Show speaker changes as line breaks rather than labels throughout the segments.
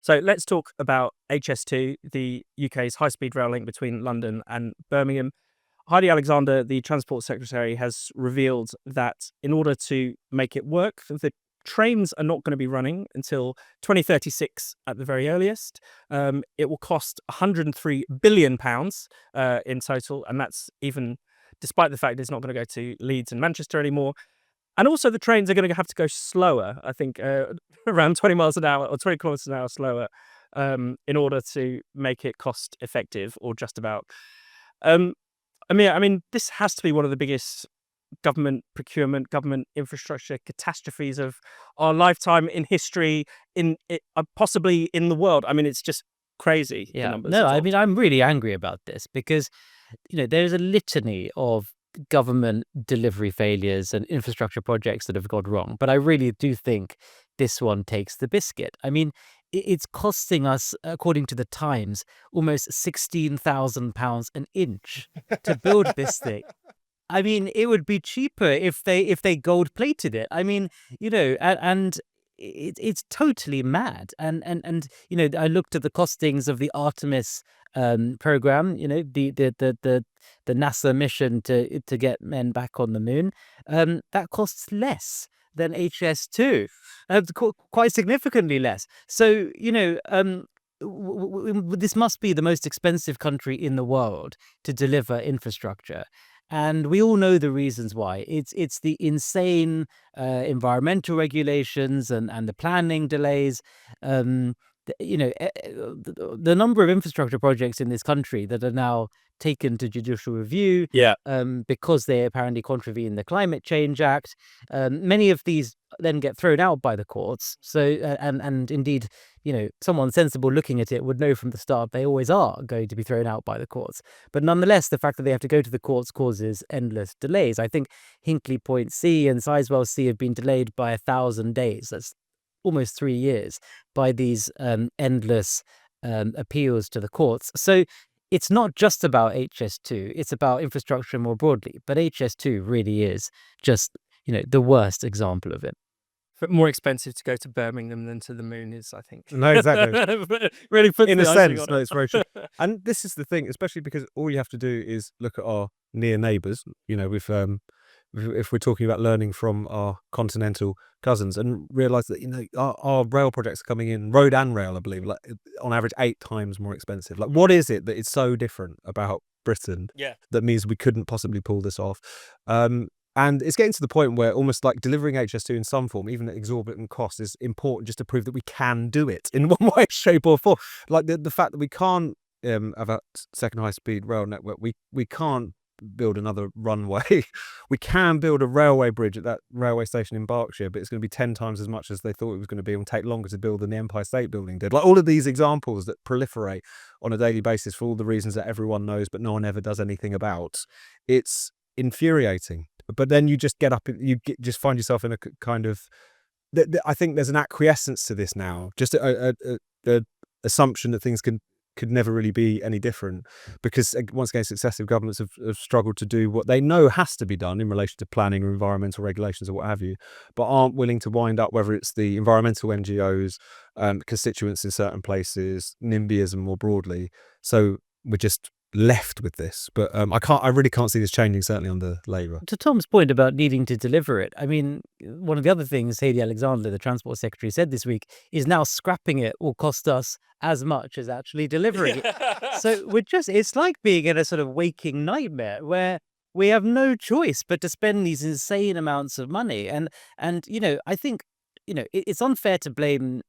So let's talk about HS2, the UK's high-speed rail link between London and Birmingham. Heidi Alexander, the Transport Secretary, has revealed that in order to make it work, the trains are not going to be running until 2036 at the very earliest. It will cost £103 billion in total, and that's even despite the fact it's not going to go to Leeds and Manchester anymore. And also the trains are going to have to go slower, I think, around 20 miles an hour or 20 kilometers an hour slower, in order to make it cost effective, or just about. I mean, this has to be one of the biggest government procurement, government infrastructure catastrophes of our lifetime in history, possibly in the world. I mean, it's just crazy. The
Yeah.
numbers.
No, I mean, I'm really angry about this because, there's a litany of government delivery failures and infrastructure projects that have gone wrong. But I really do think this one takes the biscuit. I mean, it's costing us, according to the Times, almost £16,000 an inch to build this thing. I mean, it would be cheaper if they gold plated it. I mean, and it's totally mad. And I looked at the costings of the Artemis program. The NASA mission to get men back on the moon. That costs less than HS2, quite significantly less. So this must be the most expensive country in the world to deliver infrastructure. And we all know the reasons why. It's the insane environmental regulations and the planning delays. The number of infrastructure projects in this country that are now taken to judicial review, because they apparently contravene the Climate Change Act. Many of these then get thrown out by the courts. So and indeed, someone sensible looking at it would know from the start they always are going to be thrown out by the courts. But nonetheless, the fact that they have to go to the courts causes endless delays. I think Hinkley Point C and Sizewell C have been delayed by 1,000 days. That's almost 3 years by these endless appeals to the courts. So it's not just about HS2, it's about infrastructure more broadly. But HS2 really is just, the worst example of it.
But more expensive to go to Birmingham than to the moon is, I think.
No, exactly.
Really puts
in
the
a
icing
sense,
on
no,
it.
it's very true. And this is the thing, especially because all you have to do is look at our near neighbours, with if we're talking about learning from our continental cousins, and realise that our rail projects are coming in, road and rail, I believe, like on average 8 times more expensive. Like, what is it that is so different about Britain that means we couldn't possibly pull this off? And it's getting to the point where almost like delivering HS2 in some form, even at exorbitant cost, is important just to prove that we can do it in one way, shape or form. Like the fact that we can't have a second high-speed rail network, we can't build another runway. We can build a railway bridge at that railway station in Berkshire, but it's going to be 10 times as much as they thought it was going to be, and take longer to build than the Empire State Building did. Like all of these examples that proliferate on a daily basis for all the reasons that everyone knows but no one ever does anything about. It's infuriating. But then you just get up, just find yourself in a kind of, I think there's an acquiescence to this now, just a assumption that things could never really be any different, because once again successive governments have struggled to do what they know has to be done in relation to planning or environmental regulations or what have you, but aren't willing to wind up, whether it's the environmental NGOs, constituents in certain places, NIMBYism more broadly. So we're just left with this. But I really can't see this changing, certainly under Labour.
To Tom's point about needing to deliver it, I mean, one of the other things Heidi Alexander, the Transport Secretary, said this week is now scrapping it will cost us as much as actually delivering it. So it's like being in a sort of waking nightmare where we have no choice but to spend these insane amounts of money. And I think, it's unfair to blame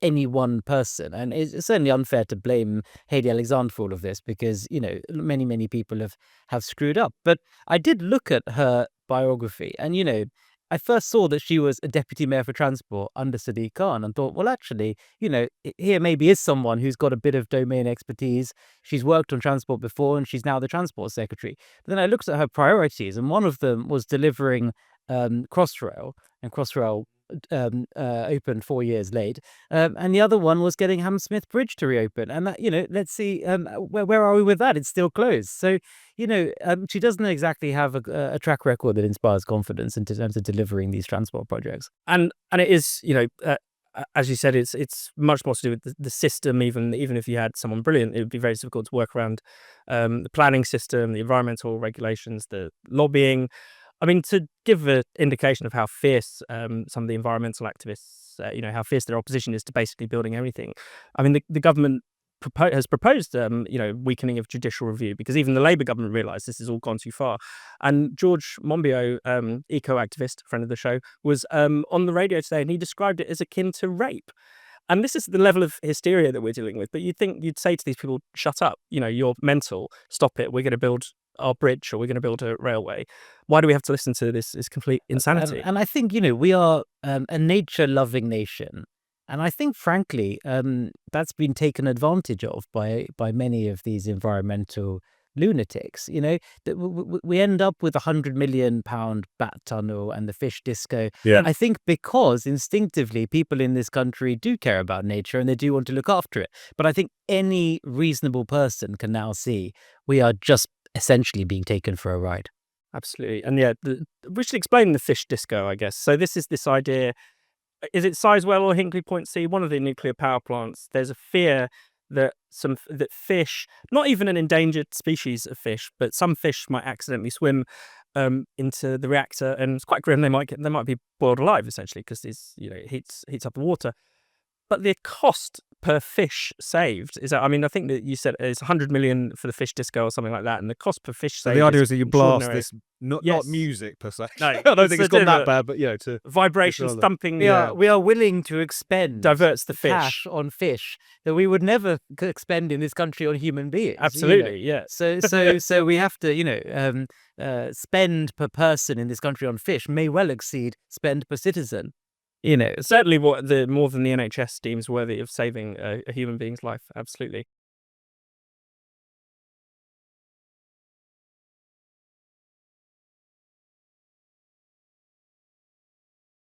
any one person, and it's certainly unfair to blame Heidi Alexander for all of this, because many people have screwed up. But I did look at her biography, and I first saw that she was a deputy mayor for transport under Sadiq Khan, and thought, well, actually, here maybe is someone who's got a bit of domain expertise. She's worked on transport before, and she's now the transport secretary. But then I looked at her priorities, and one of them was delivering Crossrail, and Crossrail opened 4 years late, and the other one was getting Hammersmith Bridge to reopen, and that, let's see, where are we with that? It's still closed. So she doesn't exactly have a track record that inspires confidence in terms of delivering these transport projects.
And it is as you said, it's much more to do with the system. Even if you had someone brilliant, it would be very difficult to work around the planning system, the environmental regulations, the lobbying. I mean, to give an indication of how fierce some of the environmental activists, how fierce their opposition is to basically building everything. I mean, the government has proposed, weakening of judicial review, because even the Labour government realised this has all gone too far. And George Monbiot, eco-activist, friend of the show, was on the radio today, and he described it as akin to rape. And this is the level of hysteria that we're dealing with. But you'd say to these people, shut up, you're mental, stop it, we're going to build our bridge, or we're going to build a railway. Why do we have to listen to this? Is complete insanity.
And I think, we are a nature-loving nation. And I think, frankly, that's been taken advantage of by many of these environmental lunatics. That we end up with £100 million bat tunnel and the fish disco.
Yeah.
I think because instinctively people in this country do care about nature and they do want to look after it. But I think any reasonable person can now see we are just essentially being taken for a ride.
Absolutely. And we should explain the fish disco, I guess. So this idea. Is it Sizewell or Hinkley Point C? One of the nuclear power plants. There's a fear that that fish, not even an endangered species of fish, but some fish might accidentally swim into the reactor, and it's quite grim. They might be boiled alive essentially, because it heats up the water. But the cost per fish saved is, I think that you said it's 100 million for the fish disco or something like that, and the cost per fish saved.
The idea is that you blast
extraordinary.
this, not
Yes.
music per se.
No,
I don't think it's gone that bad, but to
vibration
control it.
thumping
We are willing to expend
diverts the fish.
cash on fish that we would never expend in this country on human beings.
Absolutely, yeah.
So we have to, spend per person in this country on fish may well exceed spend per citizen.
Certainly more than the NHS deems worthy of saving a human being's life. Absolutely.